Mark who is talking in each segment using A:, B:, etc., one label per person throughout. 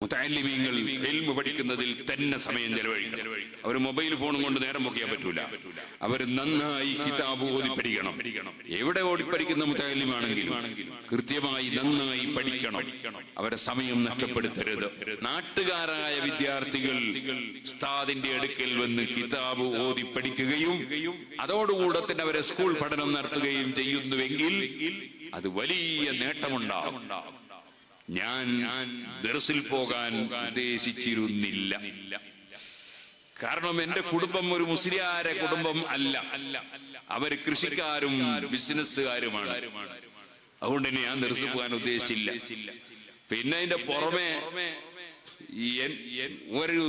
A: മുതഅല്ലിമീങ്ങൾ ഇൽമു പഠിക്കുന്നതിൽ തന്നെ സമയം ചെലവഴിക്കണം. അവർ മൊബൈൽ ഫോണും കൊണ്ട് നേരം പോക്കിയാൻ പറ്റൂല. അവർ നന്നായി കിതാബ് ഓതി പഠിക്കണം. എവിടെ ഓടിപ്പഠിക്കുന്ന മുതഅല്ലിമാണെങ്കിലും കൃത്യമായി നന്നായി പഠിക്കണം. അവരെ സമയം നഷ്ടപ്പെടുത്തരുത്. നാട്ടുകാരായ വിദ്യാർത്ഥികൾ ഉസ്താദിന്റെ അടുക്കൽ വന്ന് കിതാബ് ഓതി പഠിക്കുകയും അതോടുകൂടെ തന്നെ അവരെ സ്കൂൾ പഠനം നടത്തുകയും ചെയ്യുന്നുവെങ്കിൽ അത് വലിയ നേട്ടമുണ്ടാകും. ഞാൻ ദർസിൽ പോകാൻ ഉദ്ദേശിച്ചിരുന്നില്ല. കാരണം എന്റെ കുടുംബം ഒരു മുസ്ലിയാരെ കുടുംബം അല്ല. അവര് കൃഷിക്കാരും ബിസിനസ്സുകാരുമാണ്. അതുകൊണ്ട് തന്നെ ഞാൻ ദർസിൽ പോകാൻ ഉദ്ദേശിച്ചില്ല. പിന്നെ അതിന്റെ പുറമെ ഒരു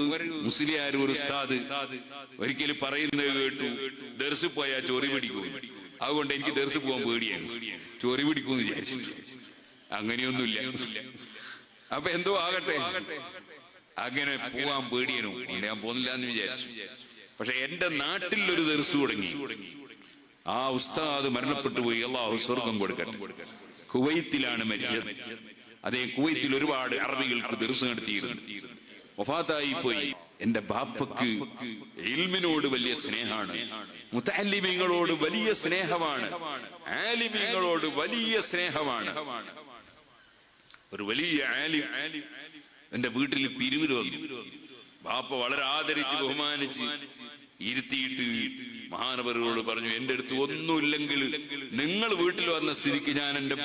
A: മുസ്ലിയാർ ഒരു ഉസ്താദ് ഒരിക്കലും പറയുന്നത് കേട്ടു, ദർസിൽ പോയാൽ ചൊറി പിടിക്കും. അതുകൊണ്ട് എനിക്ക് ദർസിൽ പോകാൻ പേടിയാണ്. ചൊറി പിടിക്കുമെന്ന് വിചാരിച്ചു. അങ്ങനെയൊന്നുമില്ല. അപ്പൊ എന്തോ ആകട്ടെ, അങ്ങനെ പോവാൻ പേടിയനു. ഞാൻ പോകുന്നില്ല എന്ന് വിചാരിച്ചു. പക്ഷെ എന്റെ നാട്ടിൽ ഒരു ദർസ് തുടങ്ങി. ആ ഉസ്താദ് മരണപ്പെട്ടു പോയി. അല്ലാഹു സ്വർഗം കൊടുക്കട്ടെ. കുവൈത്തിലാണ് മരിച്ചത്. അതേ കുവൈത്തിൽ ഒരുപാട് അറബികൾക്ക് ദർസ് നടത്തിയിരുന്നു. വഫാത്തായി പോയി. എന്റെ ബാപ്പക്ക് ഇൽമിനോട് വലിയ സ്നേഹമാണ്, മുതഅല്ലിമീങ്ങളോട് വലിയ സ്നേഹമാണ്, ആലിമീങ്ങളോട് വലിയ സ്നേഹമാണ്. ഒരു വലിയ ആലിം എന്റെ വീട്ടിൽ പിരിവിന് വന്നു. ബാപ്പ വളരെ ആദരിച്ച് ബഹുമാനിച്ച് ഇരുത്തിയിട്ട് മഹാനവരോട് പറഞ്ഞു, എന്റെ അടുത്ത് ഒന്നുമില്ലെങ്കിൽ നിങ്ങൾ വീട്ടിൽ വന്ന സ്ഥിതിക്ക് ഞാൻ എന്റെ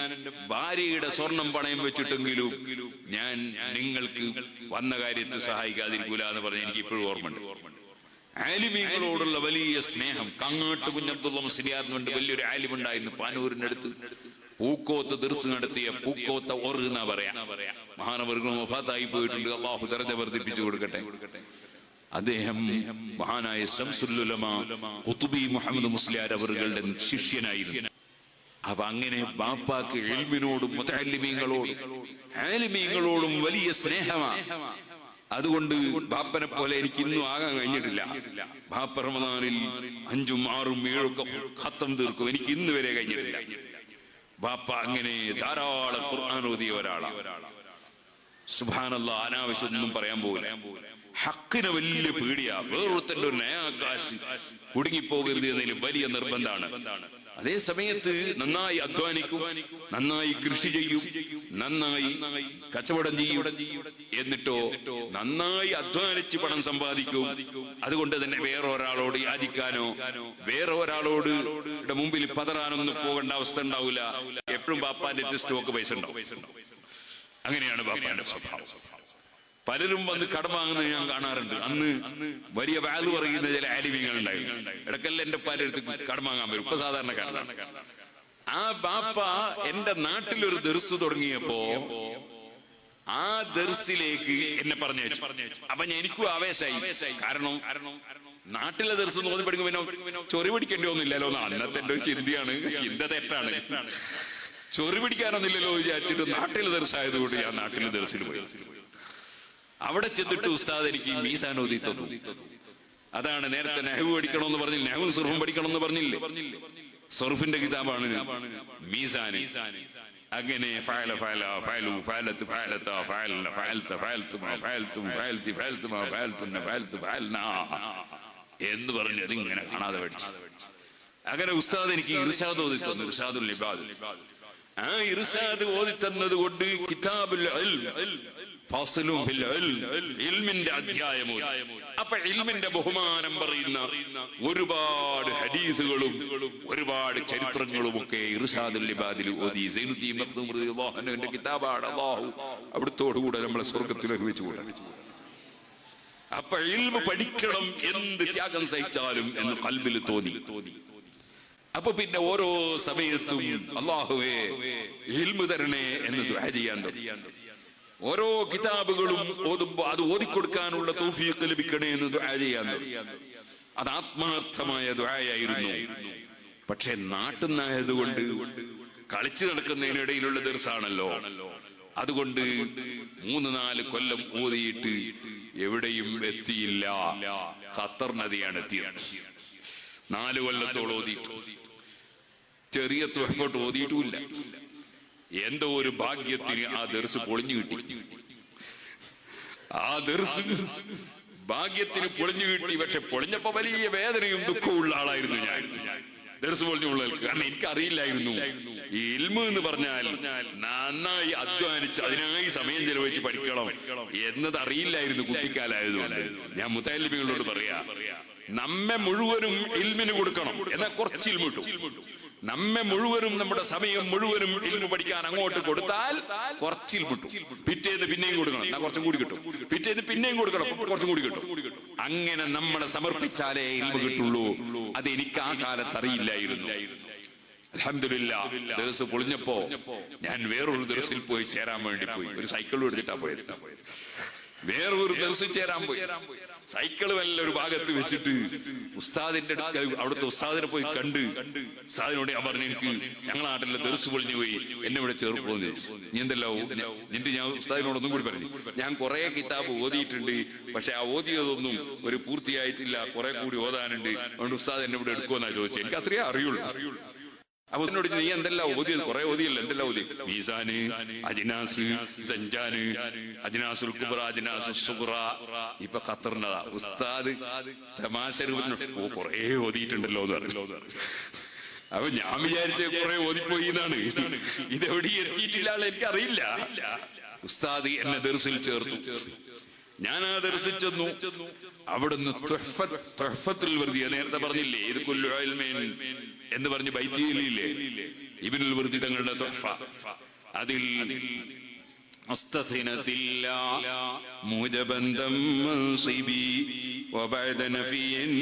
A: ഭാര്യയുടെ സ്വർണം പണയം വെച്ചിട്ടെങ്കിലും ഞാൻ നിങ്ങൾക്ക് വന്ന കാര്യത്തിൽ സഹായിക്കാതിരിക്കൂല എന്ന് പറഞ്ഞ് എനിക്ക് ഇപ്പോഴും ഓർമ്മയുണ്ട്. ആലിമീങ്ങളോടുള്ള വലിയ സ്നേഹം. കങ്ങാട്ട് കുഞ്ഞബ്ദുള്ള മുസ്ലിയാർ കൊണ്ട് വലിയൊരു ആലിമുണ്ടായിരുന്നു പാനൂരിന്റെ അടുത്ത്. പൂക്കോത്ത് ദർസ് നടത്തിയ പൂക്കോത്ത ഓറ് എന്നാ പറയാ. മഹാനവർഗം വഫാത്തായി പോയിട്ടുണ്ട്. അല്ലാഹു ദർജ വർദ്ധിപ്പിച്ചു കൊടുക്കട്ടെ. അദ്ദേഹം മഹാനായ ശംസുൽ ഉലമ ഖുതുബി മുഹമ്മദ് മുസ്ലിയാർ അവരുടെ ശിഷ്യനായിരുന്നു. അപ്പൊ അങ്ങനെ ബാപ്പാക്ക് ഇൽമിനോടും മുതഅല്ലിമീങ്ങളോടും ആലിമീങ്ങളോടും വലിയ സ്നേഹമാണ്. അതുകൊണ്ട് ബാപ്പനെ പോലെ എനിക്ക് ഇന്നും ആകാൻ കഴിഞ്ഞിട്ടില്ല. ബാപ്പ റമദാനിൽ 5ഉം 6ഉം 7ഉം ഖത്തം തീർക്കും. എനിക്ക് ഇന്ന് വരെ കഴിഞ്ഞിട്ടില്ല. ബാപ്പ അങ്ങനെ ധാരാളം ഖുർആൻ ഓതിയ ഒരാളാണ്. സുബ്ഹാനല്ലാഹ്, അനാവശ്യമൊന്നും പറയാൻ പോകില്ല. ഹക്കിനെ വലിയ പേടിയാ. വേറൊരുത്തന്റെ ഒരു നയാകാശ് കുടുങ്ങിപ്പോകരുത് എന്നതിൽ വലിയ നിർബന്ധമാണ്. അതേ സമയത്ത് നന്നായി അധ്വാനിക്കും, നന്നായി കൃഷി ചെയ്യും, നന്നായി കച്ചവടം ചെയ്യും. എന്നിട്ടോ നന്നായി അധ്വാനിച്ച് പണം സമ്പാദിക്കും. അതുകൊണ്ട് തന്നെ വേറെ ഒരാളോട് യാചിക്കാനോ വേറെ ഒരാളോട് മുമ്പിൽ പതറാനൊന്നും പോകേണ്ട അവസ്ഥ ഉണ്ടാവില്ല. എപ്പോഴും ബാപ്പാന്റെ സ്റ്റോക്ക് പൈസ ഉണ്ടാവും. അങ്ങനെയാണ് ബാപ്പാന്റെ സ്വഭാവം. പലരും വന്ന് കടം വാങ്ങുന്നത് ഞാൻ കാണാറുണ്ട്. അന്ന് വലിയ വാല് പറയുന്ന ചില ആലിമീങ്ങൾ ഉണ്ടായിരുന്നു. ഇടക്കല്ല എന്റെ പലയിടത്ത് കടം വാങ്ങാൻ വരും. ഇപ്പൊ സാധാരണക്കാരനാണ്. ആ ബാപ്പ എന്റെ നാട്ടിലൊരു ദർസ് തുടങ്ങിയപ്പോ ആ ദർസിലേക്ക് എന്നെ പറഞ്ഞു വെച്ചു. അപ്പൊ എനിക്കും ആവേശമായി. കാരണം നാട്ടിലെ ദർസ് തോന്നി പഠിക്കുമ്പോ ചൊറി പിടിക്കേണ്ടി ഒന്നുമില്ലല്ലോ എന്നാണ് അന്നത്തെ എന്റെ ഒരു ചിന്തയാണ്. ചിന്ത തെറ്റാണ്. ചൊറി പിടിക്കാനൊന്നുമില്ലല്ലോ വിചാരിച്ചിട്ട് നാട്ടിലെ ദർസായതുകൊണ്ട് ഞാൻ നാട്ടിലെ ദർസിൽ പോയി. അവിടെ ചെന്നിട്ട് ഉസ്താദ് എനിക്ക് മീസാൻ ഓതി തന്നു. അതാണ് നേരത്തെ നെഹ്വു പഠിക്കണമെന്ന് പറഞ്ഞില്ല, നെഹ്വും സർഫും പഠിക്കണമെന്ന് പറഞ്ഞില്ലേ. സർഫിന്റെ കിതാബാണ് മീസാൻ. അങ്ങനെ ഫഅല ഫഅല ഫഅലു ഫഅലതു ഫഅലത ഫഅലന ഫഅൽത ഫഅൽതുമ ഫഅൽതും ഫഅൽതി ഫഅൽതുമ ഫഅൽതുന്ന ഫഅൽതു ഫഅൽനാ എന്ന് പറഞ്ഞു അതിങ്ങനെ കാണാതെ പഠിച്ചു. അങ്ങനെ ഉസ്താദ് എനിക്ക് ഇർശാദ് ഓതി തന്നു, ഇർശാദുൽ ഇബാദ്. ആ ഇർശാദ് ഓതി തന്നത് കൊണ്ട് കിതാബുൽ ഇൽം ഫാസിലും ഫിൽ ഇൽമിന്റെ അധ്യായം. അപ്പൊ ഇൽമിന്റെ ബഹുമാനം പറയുന്ന ഒരുപാട് ഹദീസുകളും ഒരുപാട് ചരിത്രങ്ങളും ഒക്കെ ഇർശാദുൽ ഇബാദിൽ ഓതി. സൈനുദ്ദീൻ മഖ്ദൂം റളിയല്ലാഹു അൻഹുവിന്റെ കിതാബാണ്. അല്ലാഹു അവിടുത്തോടുകൂടെ നമ്മളെ സ്വർഗ്ഗത്തിൽ ഒരുമിച്ചുകൂടാൻ. അപ്പൊ ഇൽമു പഠിക്കണം, എന്ത് ത്യാഗം സഹിച്ചാലും എന്ന് ഖൽബിൽ തോന്നി. അപ്പൊ പിന്നെ ഓരോ സമയത്തും അല്ലാഹുവേ ഇൽമു തരണേ എന്ന് ദുആ ചെയ്യാൻ തുടങ്ങി. ഓരോ കിതാബുകളും ഓതുമ്പോ അത് ഓതിക്കൊടുക്കാനുള്ള തൗഫീഖ് ലഭിക്കണേ എന്ന് ദുആ ചെയ്യാൻ തുടങ്ങി. അത് ആത്മാർത്ഥമായ ദുആയായിരുന്നു. പക്ഷെ നാട്ടുന്നായതുകൊണ്ട് കളിച്ചു നടക്കുന്നതിനിടയിലുള്ള ദർസാണല്ലോ. അതുകൊണ്ട് 3-4 കൊല്ലം ഓതിയിട്ട് എവിടെയും എത്തിയില്ല. ഖത്തർ നദിയാണ് എത്തിയത്. 4 കൊല്ലത്തോളം ഓതിയിട്ട് ചെറിയ തുഹഫത്ത് ഓതിയിട്ടുമില്ല. എന്തോ ഒരു ഭാഗ്യത്തിന് ആ ദർസ് പൊളിഞ്ഞു കിട്ടി. ആ ദർസ് ഭാഗ്യത്തിന് പൊളിഞ്ഞു കിട്ടി. പക്ഷെ പൊളിഞ്ഞപ്പോ വലിയ വേദനയും ദുഃഖവും ഉള്ള ആളായിരുന്നു ഞാൻ. ദർസ് പൊളിഞ്ഞുള്ള കാരണം എനിക്കറിയില്ലായിരുന്നു ഈ ഇൽമു എന്ന് പറഞ്ഞാൽ നന്നായി അധ്വാനിച്ച് അതിനായി സമയം ചെലവഴിച്ച് പഠിക്കണം എന്നത് അറിയില്ലായിരുന്നു കുട്ടിക്കാലായതുകൊണ്ട്. ഞാൻ മുത്തഅല്ലിമീങ്ങളോട് പറയാ, നമ്മെ മുഴുവനും ഇൽമിന് കൊടുക്കണം, എന്നാൽ കുറച്ച് ഇൽമു കിട്ടും. നമ്മെ മുഴുവനും നമ്മുടെ സമയം മുഴുവനും ഇൽമു പഠിക്കാൻ അങ്ങോട്ട് കൊടുത്താൽ കുറച്ച് ഇൽമു കിട്ടും. പിറ്റേന്ന് പിന്നെയും കൊടുക്കണം, എന്നാൽ കുറച്ചും കൂടി കിട്ടും. പിറ്റേന്ന് പിന്നെയും കൊടുക്കണം, കുറച്ചും കൂടി കിട്ടും. അങ്ങനെ നമ്മളെ സമർപ്പിച്ചാലേ ഇൽമു കിട്ടുള്ളൂ. അത് എനിക്ക് ആ കാലത്ത് അറിയില്ലായിരുന്നു. അൽഹംദുലില്ലാഹ് ദർസ് പൊളിഞ്ഞപ്പോ ഞാൻ വേറൊരു ദർസിൽ പോയി ചേരാൻ വേണ്ടി പോയി. ഒരു സൈക്കിൾ എടുത്തിട്ടാ പോയത്. വേറൊരു ദർസിൽ ചേരാൻ പോയി. സൈക്കിള് വല്ല ഒരു ഭാഗത്ത് വെച്ചിട്ട് ഉസ്താദിന്റെ അടുക്കൽ അവിടുത്തെ ഉസ്താദിനെ പോയി കണ്ട് ഉസ്താദിനോട് ഞാൻ പറഞ്ഞു, എനിക്ക് ഞങ്ങളെ നാട്ടിലെ ദർസ് പൊളിഞ്ഞു പോയി, എന്നെ ഇവിടെ ചേർപ്പോന്ന് ചോദിച്ചു. നീ എന്തല്ലോ എന്നിട്ട് ഞാൻ ഉസ്താദിനോടൊന്നും കൂടി പറഞ്ഞു, ഞാൻ കുറെ കിതാബ് ഓതിയിട്ടുണ്ട്, പക്ഷെ ആ ഓതിയതൊന്നും ഒരു പൂർത്തിയായിട്ടില്ല, കുറെ കൂടി ഓതാനുണ്ട്, അതുകൊണ്ട് ഉസ്താദ് എന്നെ ഇവിടെ എടുക്കുമെന്നാ ചോദിച്ചത്. എനിക്ക് അത്രയേ അറിയുള്ളൂ. അപ്പൊ എന്നോട് നീ എന്തെല്ലാം ഓതിയത്? കുറെ ഓതിയല്ലോ, എന്തെല്ലാം ഓതി? മീസാന്, അജ്നാസ്, സഞ്ചാന്, അജ്നാസുൽ കുബ്ര, അജ്നാസുൽ സുഗ്റ. ഇപ്പൊ ഖത്തറിനതാ ഉസ്താദ് തമാശ കുറെ ഓതിയിട്ടുണ്ടല്ലോ എന്ന് പറഞ്ഞു. അപ്പൊ ഞാൻ വിചാരിച്ച കുറെ ഓതിപ്പോയി എന്നാണ്. ഇതെവിടെ എത്തിയിട്ടില്ല എനിക്കറിയില്ല. ഉസ്താദ് എന്നെ ദർസിൽ ചേർത്തു. ഞാൻ ആ ദർസിൽ ചെന്നു. അവിടുന്ന് തുഹ്ഫത്തുൽ വർദി, നേരത്തെ പറഞ്ഞില്ലേ ഇത് കുല്ലു ഇൽമിൻ എന്ന് പറഞ്ഞ് ബൈത്തിയിലില്ലേ ഇബ്നുൽ വർദി തങ്ങളുടെ തുഹ്ഫ, അതിൽ മുസ്തസിനത്തില്ലാ മുജബന്തം മൻസിബി വബഅദ നഫിയൻ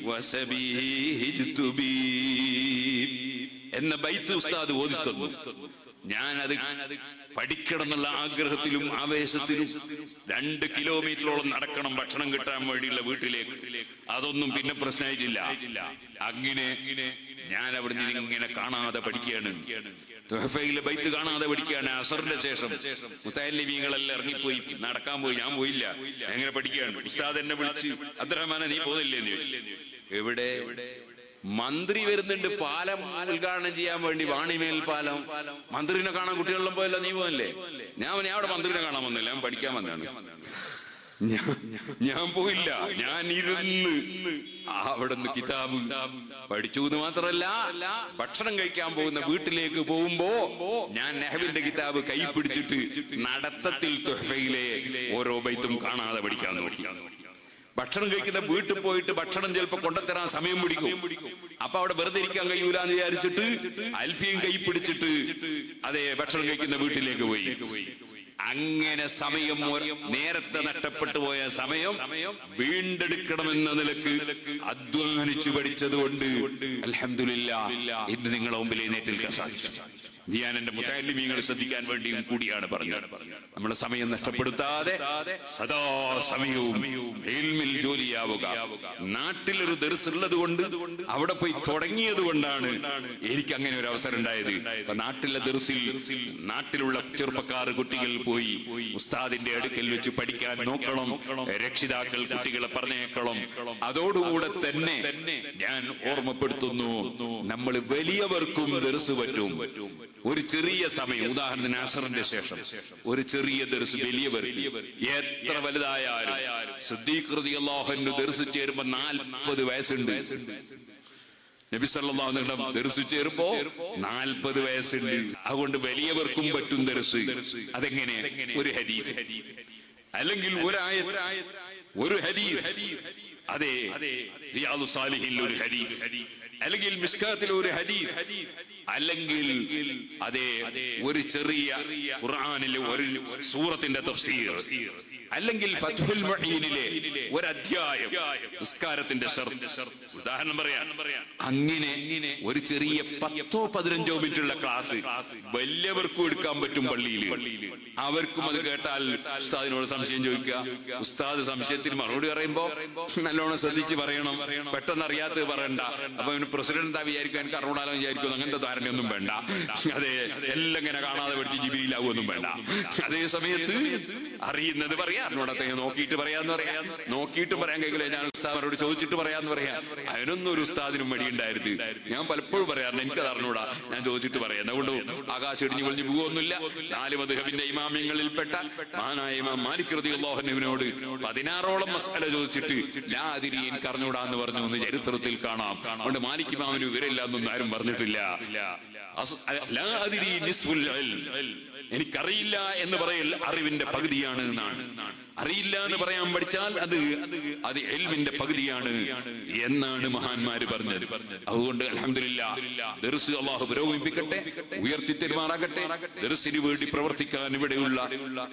A: വസബിഹി ഹിജ്തുബി എന്ന ബൈത്ത് ഉസ്താദ് ഓതി തന്നു. ഞാനത് പഠിക്കണം എന്നുള്ള ആഗ്രഹത്തിലും ആവേശത്തിലും 2 കിലോമീറ്ററോളം നടക്കണം ഭക്ഷണം കിട്ടാൻ വേണ്ടിയുള്ള വീട്ടിലേക്ക്. അതൊന്നും പിന്നെ പ്രശ്നമായിട്ടില്ല. അങ്ങനെ ഞാൻ അവിടുന്ന് ഇങ്ങനെ കാണാതെ പഠിക്കുകയാണ്. തുഹഫയിലെ ബൈത്ത് കാണാതെ പഠിക്കുകയാണ്. അസറിന്റെ ശേഷം മുത്തഅല്ലിമീങ്ങളെല്ലാം ഇറങ്ങിപ്പോയി, നടക്കാൻ പോയി. ഞാൻ പോയില്ല, എങ്ങനെ പഠിക്കുകയാണ്. ഉസ്താദ് എന്നെ വിളിച്ച്, അബ്ദുറഹ്മാനെ നീ പോകുന്നില്ലേ എന്ന് ചോദിച്ചു. എവിടെ? മന്ത്രി വരുന്നുണ്ട് പാലം ഉദ്ഘാടനം ചെയ്യാൻ വേണ്ടി, വാണിമേൽ പാലം. മന്ത്രിനെ കാണാൻ കുട്ടികളെല്ലാം പോയല്ലോ, നീ പോകല്ലേ? ഞാൻ അവിടെ മന്ത്രിനെ കാണാൻ വന്നില്ല, ഞാൻ പഠിക്കാൻ വന്നതാണ്. ഞാൻ പോയില്ല. ഞാൻ ഇരുന്ന് അവിടുന്ന് കിതാബ് പഠിച്ചു എന്ന് മാത്രമല്ല, ഭക്ഷണം കഴിക്കാൻ പോകുന്ന വീട്ടിലേക്ക് പോകുമ്പോ ഞാൻ നഹ്വിന്റെ കിതാബ് കൈ പിടിച്ചിട്ട് നടത്തത്തിൽ തുഹഫയിലെ ഓരോ ബൈത്തും കാണാതെ പഠിക്കാൻ നോക്കി. ഭക്ഷണം കഴിക്കുന്ന വീട്ടിൽ പോയിട്ട് ഭക്ഷണം ചിലപ്പോ കൊണ്ടുത്തരാൻ സമയം പിടിക്കും. അപ്പൊ അവിടെ വെറുതെ ഇരിക്കാൻ കഴിയൂല എന്ന് വിചാരിച്ചിട്ട് അൽഫിയും കൈ പിടിച്ചിട്ട് അതേ ഭക്ഷണം കഴിക്കുന്ന വീട്ടിലേക്ക് പോയി. അങ്ങനെ സമയം നേരത്തെ നഷ്ടപ്പെട്ടു പോയ സമയം വീണ്ടെടുക്കണമെന്ന നിലക്ക് അധ്വാനിച്ചു പഠിച്ചത് കൊണ്ട് അൽഹംദുലില്ലാഹ് ഇന്ന് നിങ്ങളുടെ മുമ്പിൽ എഴുന്നേൽക്കാൻ സാധിച്ചു. ഞാൻ എന്റെ മുത്തഅല്ലിമീങ്ങളെ ശ്രദ്ധിക്കാൻ വേണ്ടിയും കൂടിയാണ് പറഞ്ഞത്. നമ്മുടെ സമയം നഷ്ടപ്പെടുത്താതെ സദാ സമയവും ഇൽമിൽ ജോലിയാവുക. നാട്ടിലൊരു ദർസ് ഉള്ളത് കൊണ്ട് അവിടെ പോയി തുടങ്ങിയത് കൊണ്ടാണ് എനിക്ക് അങ്ങനെ ഒരു അവസരം ഉണ്ടായത്. നാട്ടിലെ ദർസിൽ നാട്ടിലുള്ള ചെറുപ്പക്കാർ കുട്ടികൾ പോയി ഉസ്താദിന്റെ അടുക്കൽ വെച്ച് പഠിക്കാൻ നോക്കണം. രക്ഷിതാക്കൾ കുട്ടികളെ പറഞ്ഞേക്കണം. അതോടുകൂടെ തന്നെ ഞാൻ ഓർമ്മപ്പെടുത്തുന്നു, നമ്മൾ വലിയവർക്കും ദർസ് പറ്റും. ഒരു ചെറിയ സമയം, ഉദാഹരണത്തിന് അസറിന്റെ ശേഷം ഒരു ചെറിയ ദർസ് വലിയവർ എത്ര വലുതായാലും, സിദ്ദീഖ് റളിയല്ലാഹു അൻഹു ദർസ് ചേരുമ്പോ 40 വയസ്സുണ്ട്. നബി സല്ലല്ലാഹു അലൈഹി വസല്ലം ദർസ് ചേരുമ്പോ 40 വയസ്സുണ്ട്. അതുകൊണ്ട് വലിയവർക്കും പറ്റും ദർസ്. അതെങ്ങനെ? ഒരു ഹദീസ്, അല്ലെങ്കിൽ ഒരു ആയത്ത്, ഒരു ഹദീസ്. അതെ, റിയാദുസ് സാലിഹീനിൽ ഒരു ഹദീസ്, അല്ലെങ്കിൽ മിസ്കാത്തിൽ ഒരു ഹദീസ്, അല്ലെങ്കിൽ അതേ ഒരു ചെറിയ ഖുർആനിലെ ഒരു സൂറത്തിന്റെ തഫ്സീർ, അല്ലെങ്കിൽ ഫത്ഹുൽ മുഈനിലെ ഒരു അധ്യായം, നിസ്കാരത്തിന്റെ ശർത്ത്. ഉദാഹരണം പറയാം, അങ്ങനെ ഒരു ചെറിയ 10-15 മിനിറ്റുള്ള ക്ലാസ് വലിയവർക്കും എടുക്കാൻ പറ്റും പള്ളിയിൽ. അവർക്കും അത് കേട്ടാൽ ഉസ്താദിനോട് സംശയം ചോദിക്കുക. ഉസ്താദ് സംശയത്തിന് മറുപടി പറയുമ്പോ നല്ലോണം ശ്രദ്ധിച്ച് പറയണം. പെട്ടെന്ന് അറിയാത്തത് പറയണ്ട. അപ്പൊ അവന് പ്രസിഡന്റ് എന്താ വിചാരിക്കും, എനിക്ക് അറിവുണ്ടാലോ വിചാരിക്കും, അങ്ങനത്തെ ധാരണയൊന്നും വേണ്ട. അതെ, എല്ലാം ഇങ്ങനെ കാണാതെ പഠിച്ച് ജിബിരിയിലാവുമൊന്നും വേണ്ട. അതേ സമയത്ത് അറിയുന്നത് പറയാം, അറിഞ്ഞൂടത്തെ നോക്കിയിട്ട് പറയാന്ന് പറയാം. നോക്കിയിട്ട് പറയാൻ കഴിയില്ല, ഞാൻ ഉസ്താദിനോട് ചോദിച്ചിട്ട് പറയാന്ന് പറയാം. അതിനൊന്നും ഒരു ഉസ്താദിനും മടിയുണ്ടായിരുന്നു. ഞാൻ പലപ്പോഴും പറയാറുണ്ട്, എനിക്കത് അറിഞ്ഞൂടാ, ഞാൻ ചോദിച്ചിട്ട് പറയാം. അതുകൊണ്ട് ആകാശം ഇടിഞ്ഞു കൊളിഞ്ഞു പോകുന്നില്ല. 4 മദ്ഹബിന്റെ ഇമാമിയങ്ങളിൽപ്പെട്ട മഹാനായ ഇമാം മാലിക് റളിയല്ലാഹു അൻഹുവിനോട് 16ഓളം മസ്അല ചോദിച്ചിട്ട് ലാ അദ്രി, എനിക്ക് അറിഞ്ഞൂടാ എന്ന് പറഞ്ഞു എന്ന് ചരിത്രത്തിൽ കാണാം. അതുകൊണ്ട് മാലിക് ഇമാമിന് വിവരമില്ല എന്നൊന്നും ആരും പറഞ്ഞിട്ടില്ല. ലാ അദ്രി നിസ്ഫുൽ ഇൽം, എനിക്കറിയില്ല എന്ന് പറയൽ അറിവിന്റെ പകുതിയാണ് എന്നാണ്. അറിയില്ല എന്ന് പറയാൻ പഠിച്ചാൽ അത് ഇൽമിന്റെ പകുതിയാണ് എന്നാണ് മഹാന്മാര് പറഞ്ഞത്. അതുകൊണ്ട് അൽഹംദുലില്ലാഹ് ദർസ് അല്ലാഹു പുരോഗമിപ്പിക്കട്ടെ, ഉയർത്തി തെരുമാറാകട്ടെ. ദർസിന് വേണ്ടി പ്രവർത്തിക്കാൻ ഇവിടെയുള്ള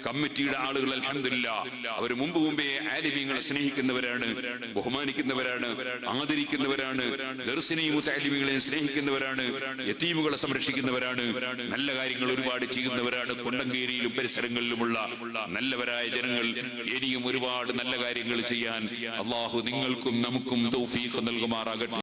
A: കമ്മിറ്റിയുടെ ആളുകൾ അൽഹംദുലില്ലാഹ് അവർ മുമ്പേ ആലിമീങ്ങളെ സ്നേഹിക്കുന്നവരാണ്, ബഹുമാനിക്കുന്നവരാണ്, ആദരിക്കുന്നവരാണ്. ദർസിനെയും മുതഅല്ലിമീങ്ങളെയും സ്നേഹിക്കുന്നവരാണ്, യതീമുകളെ സംരക്ഷിക്കുന്നവരാണ്, നല്ല കാര്യങ്ങൾ ഒരുപാട് ചെയ്യുന്നവരാണ്. കൊണ്ടങ്കേരിയിലും പരിസരങ്ങളിലുമുള്ള നല്ലവരായ ജനങ്ങൾ ഇനിയും ഒരുപാട് നല്ല കാര്യങ്ങൾ ചെയ്യാൻ അല്ലാഹു നിങ്ങൾക്കും നമുക്കും തൗഫീഖ് നൽകുമാറാകട്ടെ.